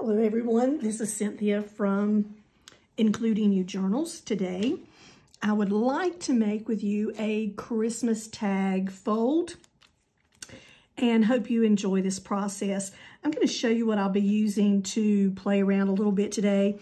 Hello everyone, this is Cynthia from Including You Journals. Today, I would like to make with you a Christmas tag fold and hope you enjoy this process. I'm going to show you what I'll be using to play around a little bit today.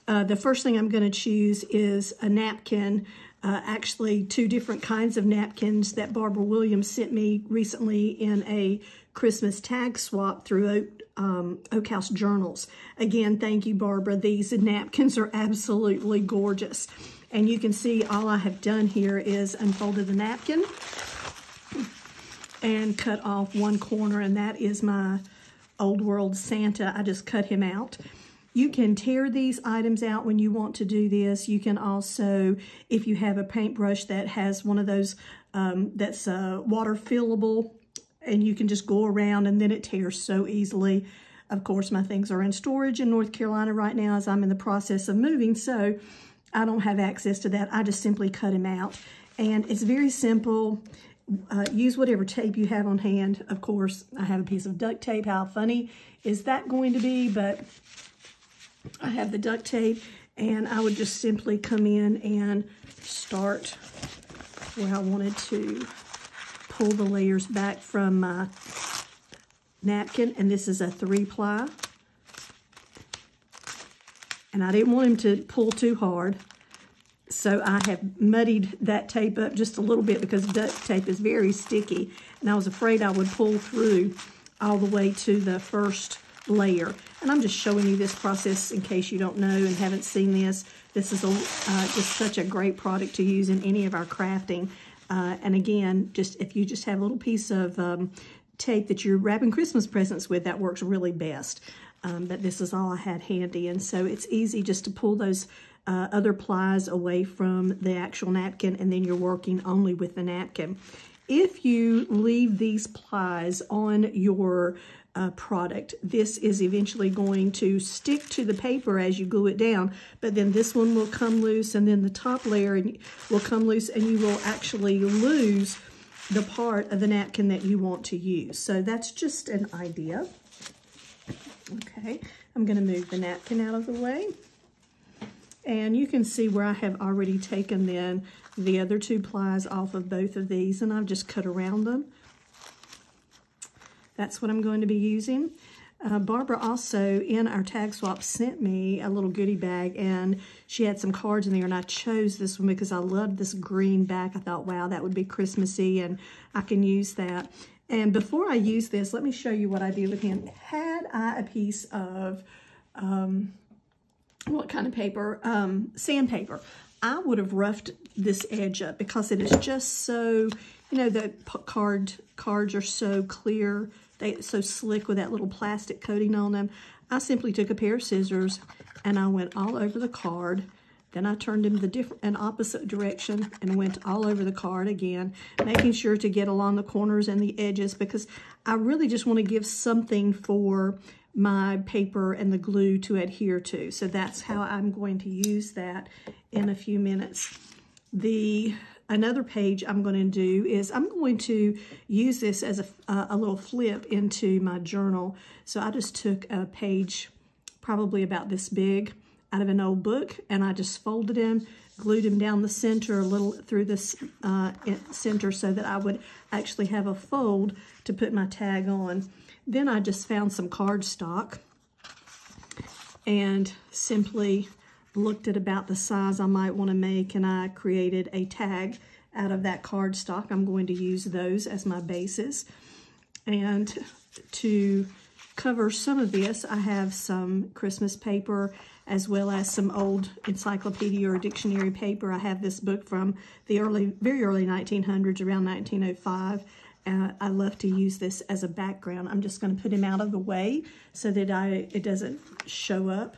The first thing I'm going to choose is a napkin, actually two different kinds of napkins that Barbara Williams sent me recently in a Christmas tag swap through Oak House Journals. Again, thank you, Barbara. These napkins are absolutely gorgeous. And you can see all I have done here is unfolded the napkin and cut off one corner, and that is my Old World Santa. I just cut him out. You can tear these items out when you want to do this. You can also, if you have a paintbrush that has one of those that's water fillable, and you can just go around and then it tears so easily. Of course, my things are in storage in North Carolina right now as I'm in the process of moving, so I don't have access to that. I just simply cut him out. And it's very simple. Use whatever tape you have on hand. Of course, I have a piece of duct tape. How funny is that going to be? But I have the duct tape, and I would just simply come in and start where I wanted to pull the layers back from my napkin, and this is a 3-ply. And I didn't want him to pull too hard, so I have muddied that tape up just a little bit because duct tape is very sticky, and I was afraid I would pull through all the way to the first layer. And I'm just showing you this process in case you don't know and haven't seen this. This is just such a great product to use in any of our crafting. And again, just if you just have a little piece of tape that you're wrapping Christmas presents with, that works really best. But this is all I had handy, and so it's easy just to pull those other plies away from the actual napkin, and then you're working only with the napkin. If you leave these plies on your product, this is eventually going to stick to the paper as you glue it down, but then this one will come loose, and then the top layer will come loose, and you will actually lose the part of the napkin that you want to use. So that's just an idea. Okay, I'm going to move the napkin out of the way. And you can see where I have already taken then the other 2 plies off of both of these, and I've just cut around them. That's what I'm going to be using. Barbara also, in our tag swap, sent me a little goodie bag, and she had some cards in there, and I chose this one because I loved this green back. I thought, wow, that would be Christmassy, and I can use that. And before I use this, let me show you what I did with him. Had I a piece of, what kind of paper? Sandpaper. I would have roughed this edge up because it is just so, you know, the cards are so clear. They're so slick with that little plastic coating on them. I simply took a pair of scissors and I went all over the card. Then I turned them an opposite direction and went all over the card again, making sure to get along the corners and the edges because I really just want to give something for my paper and the glue to adhere to. So that's how I'm going to use that in a few minutes. Another page I'm going to do is I'm going to use this as a little flip into my journal. So I just took a page probably about this big out of an old book, and I just folded him, glued him down the center a little through this center so that I would actually have a fold to put my tag on. Then I just found some cardstock and simply looked at about the size I might want to make, and I created a tag out of that cardstock. I'm going to use those as my bases. And to cover some of this, I have some Christmas paper as well as some old encyclopedia or dictionary paper. I have this book from the very early 1900s, around 1905. I love to use this as a background. I'm just going to put him out of the way so that it doesn't show up.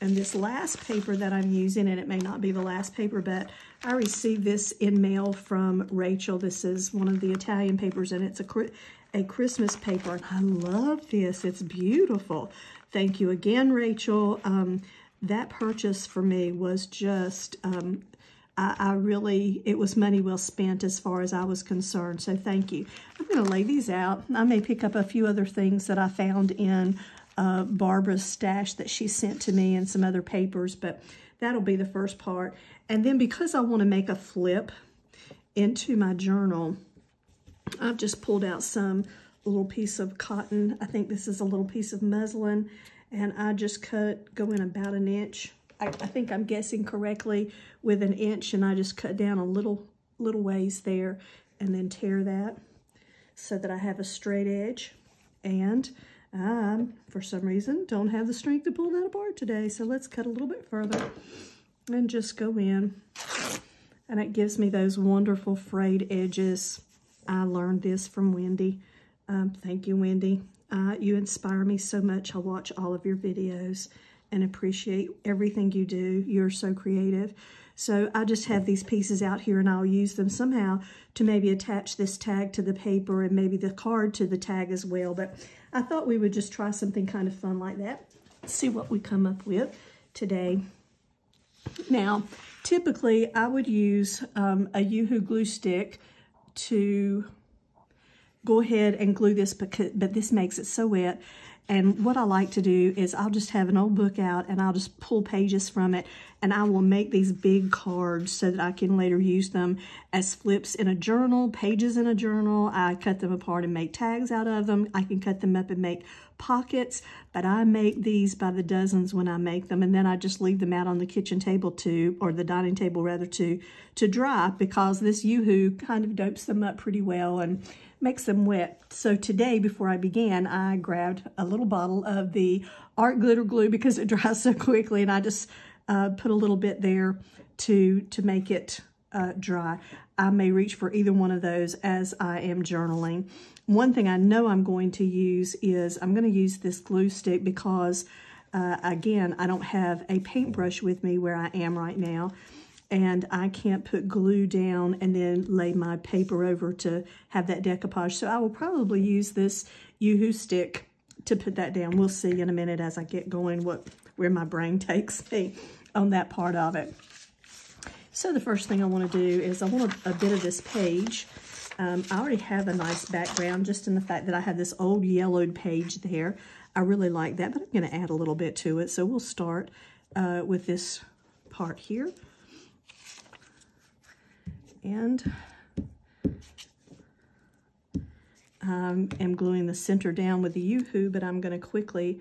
And this last paper that I'm using, and it may not be the last paper, but I received this in mail from Rachel. This is one of the Italian papers, and it's a Christmas paper. And I love this. It's beautiful. Thank you again, Rachel. That purchase for me was just, it was money well spent as far as I was concerned. So thank you. I'm going to lay these out. I may pick up a few other things that I found in Barbara's stash that she sent to me and some other papers, but that'll be the first part. And then because I want to make a flip into my journal, I've just pulled out some little piece of cotton. I think this is a little piece of muslin, and I just go in about an inch. I think I'm guessing correctly with an inch, and I just cut down a little ways there and then tear that so that I have a straight edge. And for some reason, don't have the strength to pull that apart today, so let's cut a little bit further and just go in. And it gives me those wonderful frayed edges. I learned this from Wendy. Thank you, Wendy. You inspire me so much. I watch all of your videos and appreciate everything you do. You're so creative. So I just have these pieces out here, and I'll use them somehow to maybe attach this tag to the paper and maybe the card to the tag as well. But I thought we would just try something kind of fun like that. See what we come up with today. Now, typically I would use a Yoo-hoo glue stick to go ahead and glue this, but this makes it so wet. And what I like to do is I'll just have an old book out and I'll just pull pages from it, and I will make these big cards so that I can later use them as flips in a journal, pages in a journal. I cut them apart and make tags out of them. I can cut them up and make pockets, but I make these by the dozens when I make them, and then I just leave them out on the kitchen table or the dining table rather, to dry, because this Yoo-hoo kind of dopes them up pretty well and makes them wet. So today, before I began, I grabbed a little bottle of the art glitter glue because it dries so quickly, and I just put a little bit there to make it dry. I may reach for either one of those as I am journaling. One thing I know I'm going to use is I'm going to use this glue stick because, again, I don't have a paintbrush with me where I am right now, and I can't put glue down and then lay my paper over to have that decoupage. So I will probably use this Yoo-hoo stick to put that down. We'll see in a minute as I get going where my brain takes me on that part of it. So the first thing I want to do is I want a bit of this page. I already have a nice background just in the fact that I have this old yellowed page there. I really like that, but I'm going to add a little bit to it. So we'll start with this part here. And I'm gluing the center down with the Yoo-hoo, but I'm going to quickly,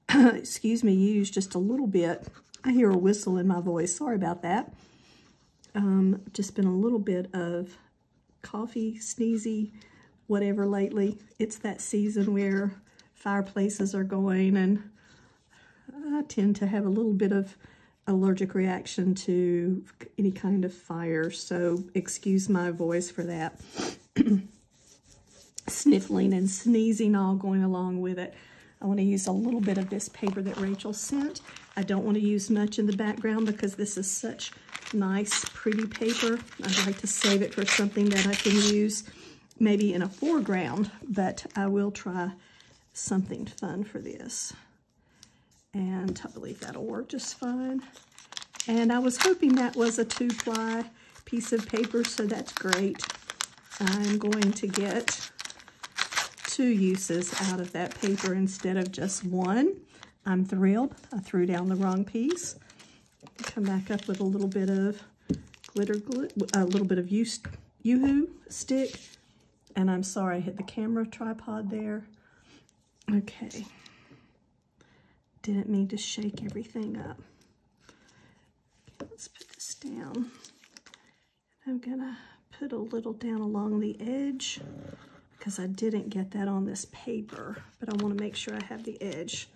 excuse me, use just a little bit. I hear a whistle in my voice. Sorry about that. Just been a little bit of coffee, sneezy, whatever lately. It's that season where fireplaces are going, and I tend to have a little bit of allergic reaction to any kind of fire, so excuse my voice for that. Sniffling and sneezing all going along with it. I want to use a little bit of this paper that Rachel sent. I don't want to use much in the background because this is such nice, pretty paper. I'd like to save it for something that I can use maybe in a foreground, but I will try something fun for this. And I believe that'll work just fine. And I was hoping that was a 2-ply piece of paper, so that's great. I'm going to get 2 uses out of that paper instead of just one. I'm thrilled. I threw down the wrong piece. Come back up with a little bit of glitter glue, a little bit of Yoo-hoo stick. And I'm sorry, I hit the camera tripod there. Okay. Didn't mean to shake everything up. Okay, let's put this down. I'm gonna put a little down along the edge because I didn't get that on this paper, but I want to make sure I have the edge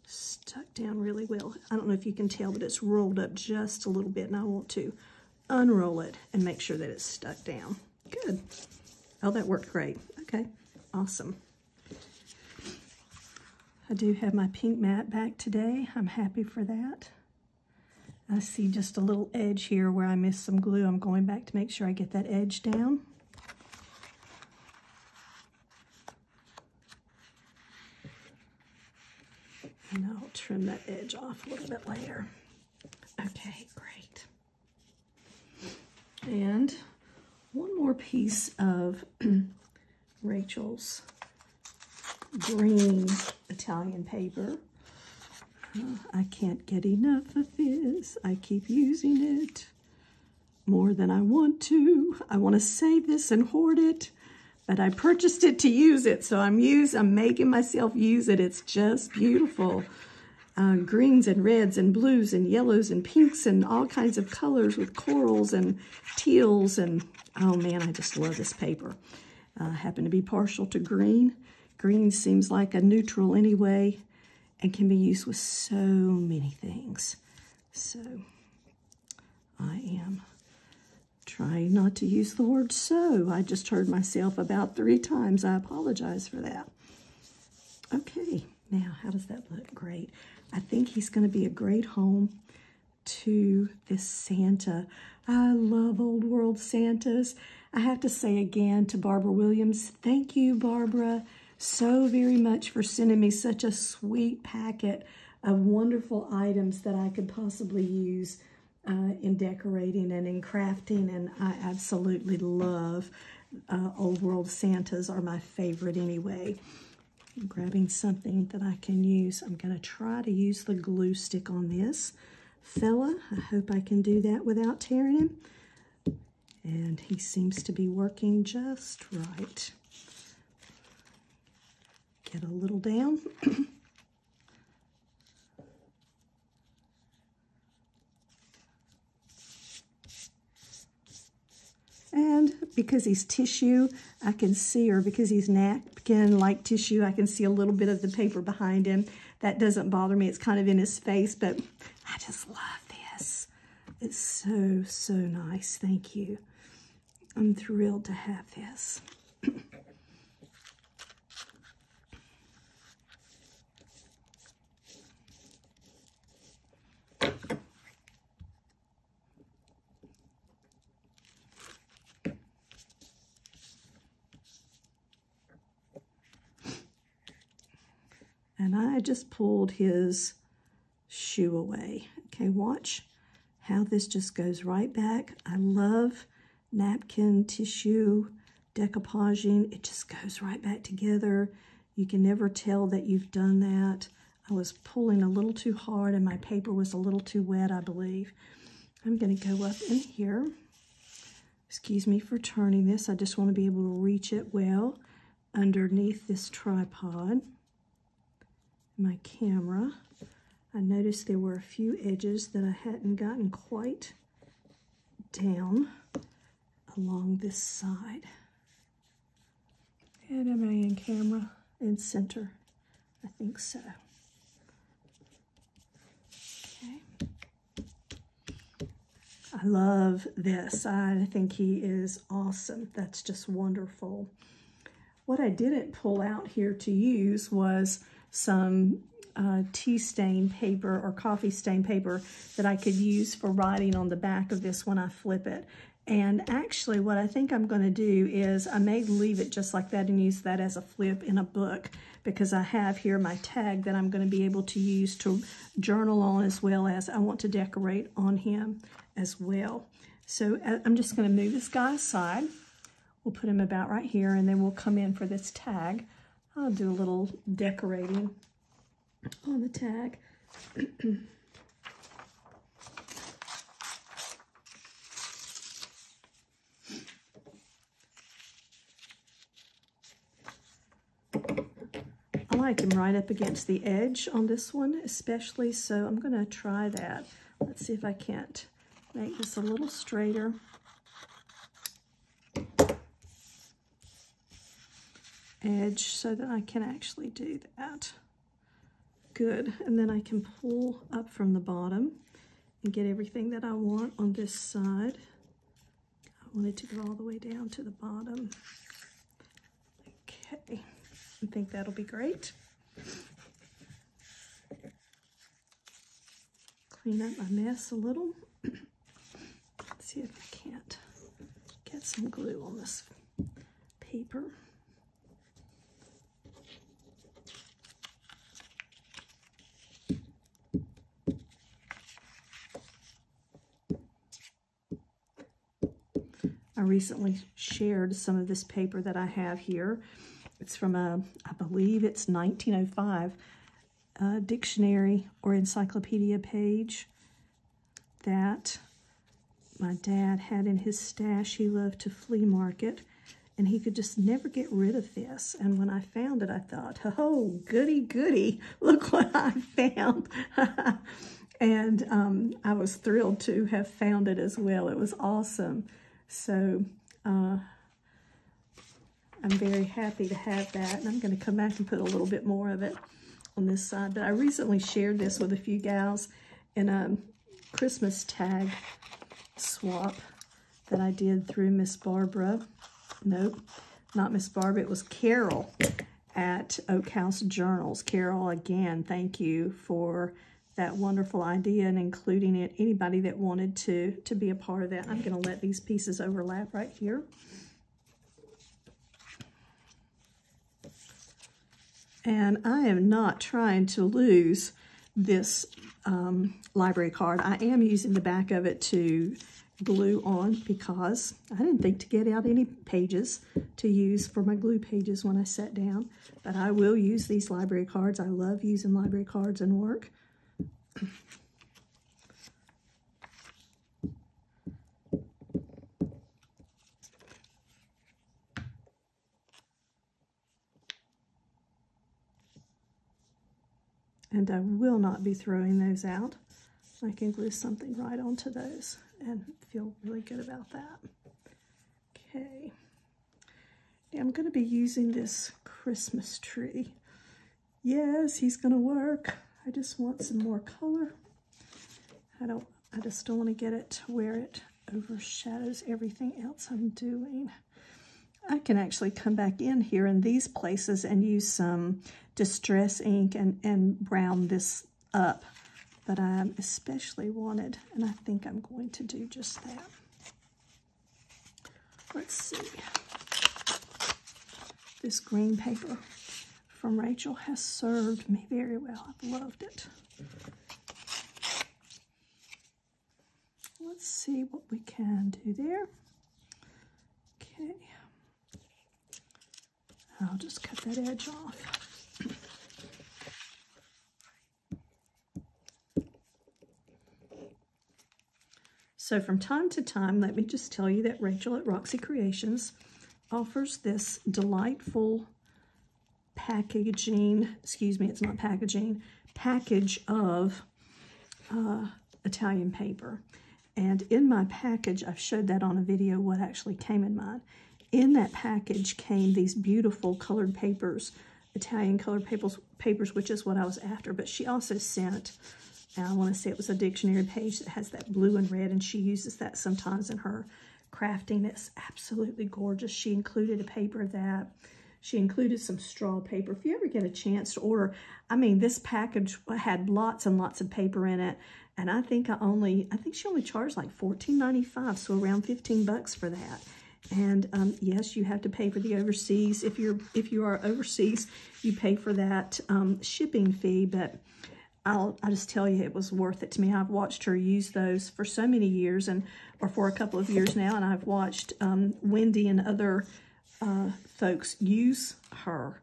stuck down really well. I don't know if you can tell, but it's rolled up just a little bit, and I want to unroll it and make sure that it's stuck down. Good. Oh, that worked great. Okay, awesome. I do have my pink mat back today. I'm happy for that. I see just a little edge here where I missed some glue. I'm going back to make sure I get that edge down. And I'll trim that edge off a little bit later. Okay, great. And one more piece of Rachel's green Italian paper. I can't get enough of this. I keep using it more than I want to. I want to save this and hoard it, but I purchased it to use it, so I'm making myself use it. It's just beautiful. Greens and reds and blues and yellows and pinks and all kinds of colors with corals and teals, and oh man, I just love this paper. I happen to be partial to green. Green seems like a neutral anyway and can be used with so many things. So I am trying not to use the word so. I just heard myself about 3 times. I apologize for that. Okay, now how does that look? Great. I think he's going to be a great home to this Santa. I love old world Santas. I have to say again to Barbara Williams, thank you, Barbara, so very much for sending me such a sweet packet of wonderful items that I could possibly use in decorating and in crafting, and I absolutely love old world Santas. Are my favorite anyway. I'm grabbing something that I can use. I'm going to try to use the glue stick on this fella. I hope I can do that without tearing him. And he seems to be working just right. Get a little down. And because he's tissue, I can see, or because he's napkin-like tissue, I can see a little bit of the paper behind him. That doesn't bother me. It's kind of in his face, but I just love this. It's so, so nice. Thank you. I'm thrilled to have this. And I just pulled his shoe away. Okay, watch how this just goes right back. I love napkin tissue decoupaging. It just goes right back together. You can never tell that you've done that. I was pulling a little too hard and my paper was a little too wet, I believe. I'm going to go up in here. Excuse me for turning this. I just want to be able to reach it well underneath this tripod. My camera. I noticed there were a few edges that I hadn't gotten quite down along this side. And am I in camera? In center? I think so. Okay. I love this. I think he is awesome. That's just wonderful. What I didn't pull out here to use was some tea stain paper or coffee stain paper that I could use for writing on the back of this when I flip it. And actually what I think I'm going to do is I may leave it just like that and use that as a flip in a book, because I have here my tag that I'm going to be able to use to journal on, as well as I want to decorate on him as well. So I'm just going to move this guy aside. We'll put him about right here, and then we'll come in for this tag. I'll do a little decorating on the tag. I like him right up against the edge on this one especially, so I'm going to try that. Let's see if I can't make this a little straighter. Edge so that I can actually do that. Good. And then I can pull up from the bottom and get everything that I want on this side. I want it to go all the way down to the bottom. Okay. I think that'll be great. Clean up my mess a little. Let's see if I can't get some glue on this paper. I recently shared some of this paper that I have here It's from I believe it's 1905 dictionary or encyclopedia page that my dad had in his stash. He loved to flea market, and he could just never get rid of this. And when I found it, I thought, oh, goody, goody, look what I found. And I was thrilled to have found it as well. It was awesome. So I'm very happy to have that. And I'm going to come back and put a little bit more of it on this side. But I recently shared this with a few gals in a Christmas tag swap that I did through Miss Barbara. Nope, not Miss Barbara. It was Carol at Oak House Journals. Carol, again, thank you for that wonderful idea and including it. Anybody that wanted to be a part of that. I'm going to let these pieces overlap right here. And I am not trying to lose this library card. I am using the back of it to glue on because I didn't think to get out any pages to use for my glue pages when I sat down. But I will use these library cards. I love using library cards in work. And I will not be throwing those out. I can glue something right onto those and feel really good about that. Okay. I'm going to be using this Christmas tree. Yes, he's going to work. I just want some more color. I just don't want to get it to where it overshadows everything else I'm doing. I can actually come back in here in these places and use some distress ink and brown this up. But I especially wanted, and I think I'm going to do just that. Let's see. This green paper from Rachel has served me very well. I've loved it. Let's see what we can do there. Okay. I'll just cut that edge off. So from time to time, let me just tell you that Rachel at Roxy Creations offers this delightful packaging, excuse me, it's not packaging, package of Italian paper. And in my package, I've showed that on a video what actually came in mine. In that package came these beautiful colored papers, Italian colored papers, which is what I was after. But she also sent, and I want to say it was a dictionary page that has that blue and red, and she uses that sometimes in her crafting. It's absolutely gorgeous. She included a paper of that. She included some straw paper. If you ever get a chance to order, I mean, this package had lots and lots of paper in it, and I think she only charged like $14.95, so around 15 bucks for that. And yes, you have to pay for the overseas. If you are overseas, you pay for that shipping fee, but I'll just tell you, it was worth it to me. I've watched her use those for so many years, or for a couple of years now, and I've watched Wendy and other folks use her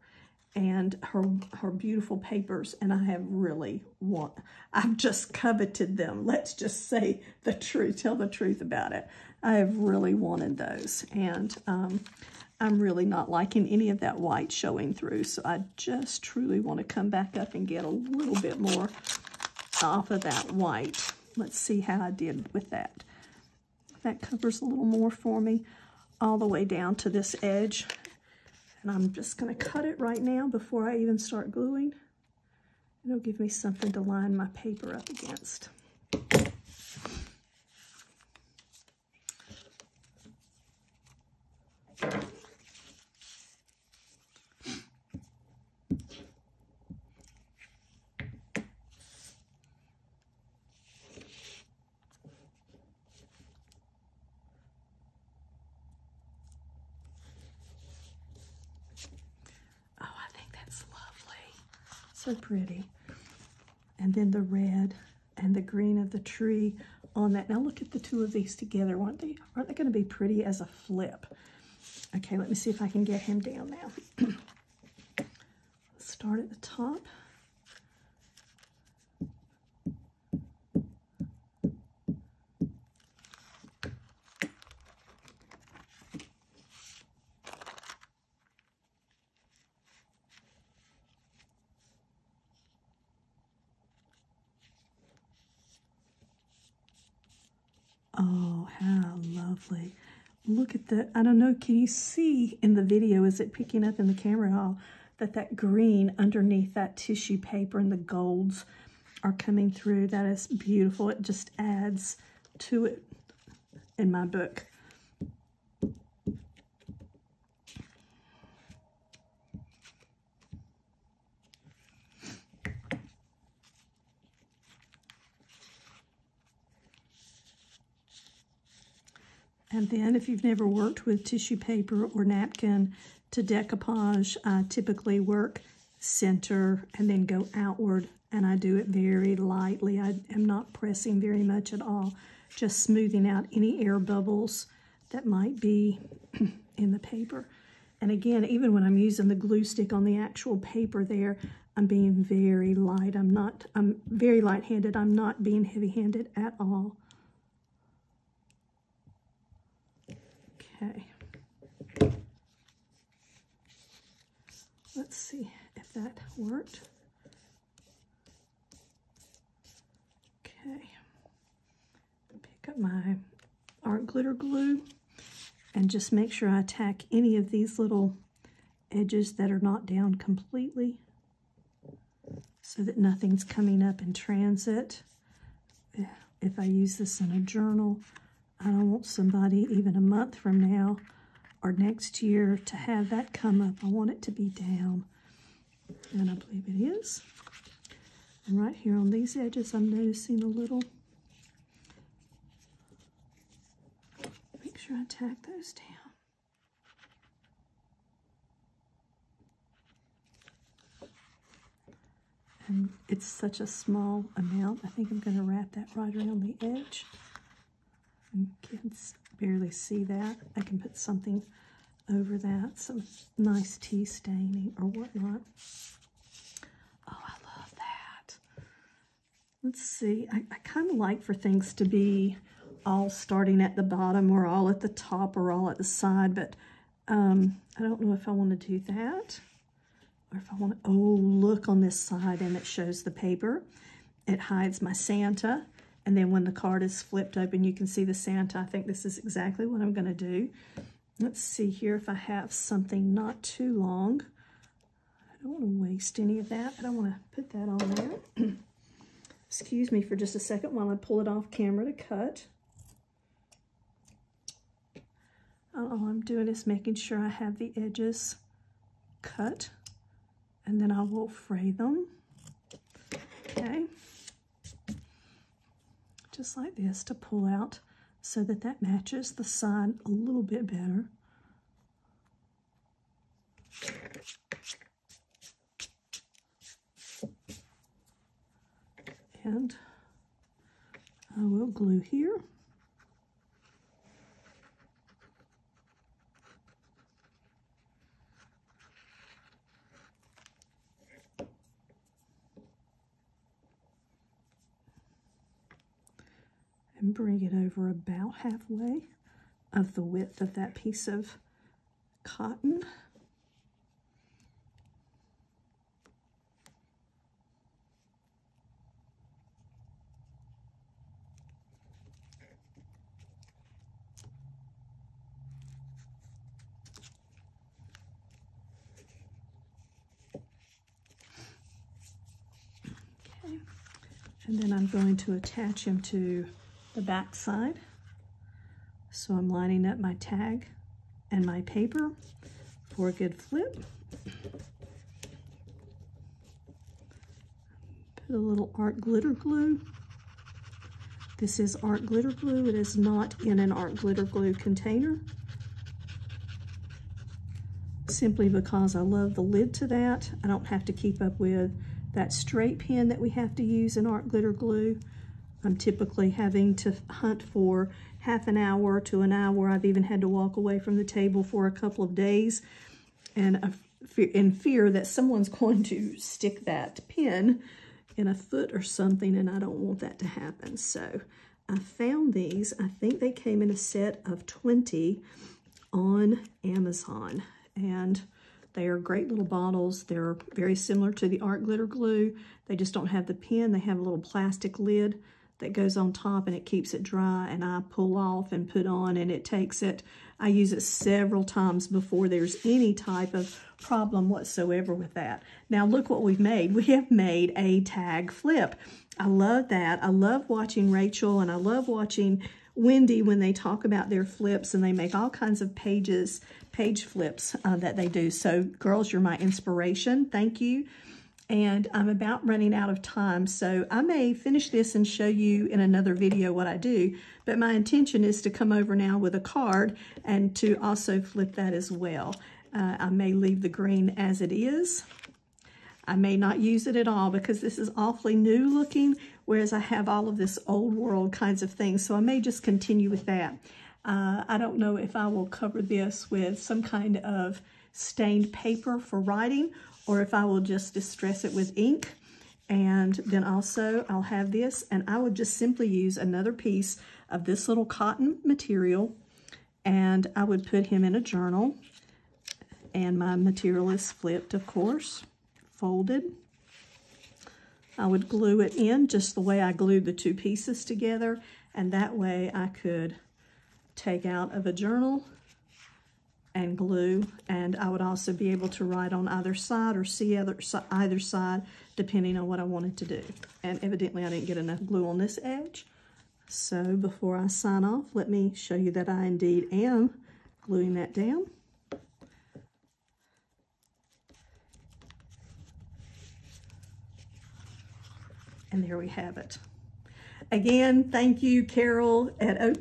and her beautiful papers, and I've just coveted them. Let's just say the truth, tell the truth about it. I have really wanted those, and I'm really not liking any of that white showing through, so I just truly want to come back up and get a little bit more off of that white. Let's see how I did with that. That covers a little more for me all the way down to this edge. And I'm just going to cut it right now before I even start gluing. It'll give me something to line my paper up against. So pretty. And then the red and the green of the tree on that. Now look at the two of these together. Aren't they going to be pretty as a flip? Okay, let me see if I can get him down now. start at the top. Oh, how lovely. Look at the, I don't know, can you see in the video, is it picking up in the camera at all, that green underneath that tissue paper and the golds are coming through? That is beautiful. It just adds to it in my book. And then if you've never worked with tissue paper or napkin to decoupage, I typically work center and then go outward, and I do it very lightly. I am not pressing very much at all, just smoothing out any air bubbles that might be in the paper. And again, even when I'm using the glue stick on the actual paper there, I'm being very light. I'm very light-handed. I'm not being heavy-handed at all. Okay. Let's see if that worked. Okay. Pick up my art glitter glue and just make sure I attack any of these little edges that are not down completely so that nothing's coming up in transit. If I use this in a journal, I don't want somebody even a month from now or next year to have that come up. I want it to be down, and I believe it is. And right here on these edges, I'm noticing a little. Make sure I tack those down. And it's such a small amount. I think I'm going to wrap that right around the edge. You can barely see that. I can put something over that, some nice tea staining or whatnot. Oh, I love that. Let's see. I kind of like for things to be all starting at the bottom or all at the top or all at the side, but I don't know if I want to do that. Or if I want to, oh, look on this side, and it shows the paper. It hides my Santa. And then when the card is flipped open, you can see the Santa. I think this is exactly what I'm going to do. Let's see here if I have something not too long. I don't want to waste any of that, but I want to put that on there. Excuse me for just a second while I pull it off camera to cut. All I'm doing is making sure I have the edges cut, and then I will fray them. Okay. Just like this to pull out so that that matches the side a little bit better. And I will glue here. And bring it over about halfway of the width of that piece of cotton. Okay, and then I'm going to attach him to the back side. So I'm lining up my tag and my paper for a good flip. Put a little art glitter glue. This is art glitter glue. It is not in an art glitter glue container, simply because I love the lid to that. I don't have to keep up with that straight pen that we have to use in art glitter glue. I'm typically having to hunt for half an hour to an hour. I've even had to walk away from the table for a couple of days. And a in fear that someone's going to stick that pin in a foot or something, and I don't want that to happen. So I found these. I think they came in a set of 20 on Amazon, and they are great little bottles. They're very similar to the art glitter glue. They just don't have the pin. They have a little plastic lid that goes on top, and it keeps it dry, and I pull off and put on, and it takes it. I use it several times before there's any type of problem whatsoever with that. Now look what we've made. We have made a tag flip. I love that. I love watching Rachel, and I love watching Wendy when they talk about their flips, and they make all kinds of page flips that they do. So girls, you're my inspiration. Thank you. And I'm about running out of time, so I may finish this and show you in another video what I do, but my intention is to come over now with a card and to also flip that as well. I may leave the green as it is. I may not use it at all because this is awfully new looking, whereas I have all of this old world kinds of things, so I may just continue with that. I don't know if I will cover this with some kind of stained paper for writing, or if I will just distress it with ink. And then also I'll have this, and I would just simply use another piece of this little cotton material, and I would put him in a journal, and my material is flipped, of course, folded. I would glue it in just the way I glued the two pieces together, and that way I could take out of a journal and glue, and I would also be able to write on either side or see either side depending on what I wanted to do. And evidently I didn't get enough glue on this edge. So before I sign off, let me show you that I indeed am gluing that down. And there we have it. Again, thank you, Carol at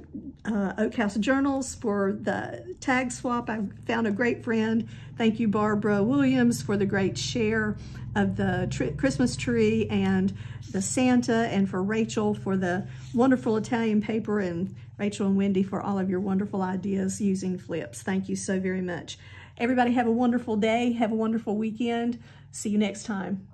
Oak House Journals, for the tag swap. I found a great friend. Thank you, Barbara Williams, for the great share of the Christmas tree and the Santa, and for Rachel for the wonderful Italian paper, and Rachel and Wendy for all of your wonderful ideas using flips. Thank you so very much. Everybody have a wonderful day. Have a wonderful weekend. See you next time.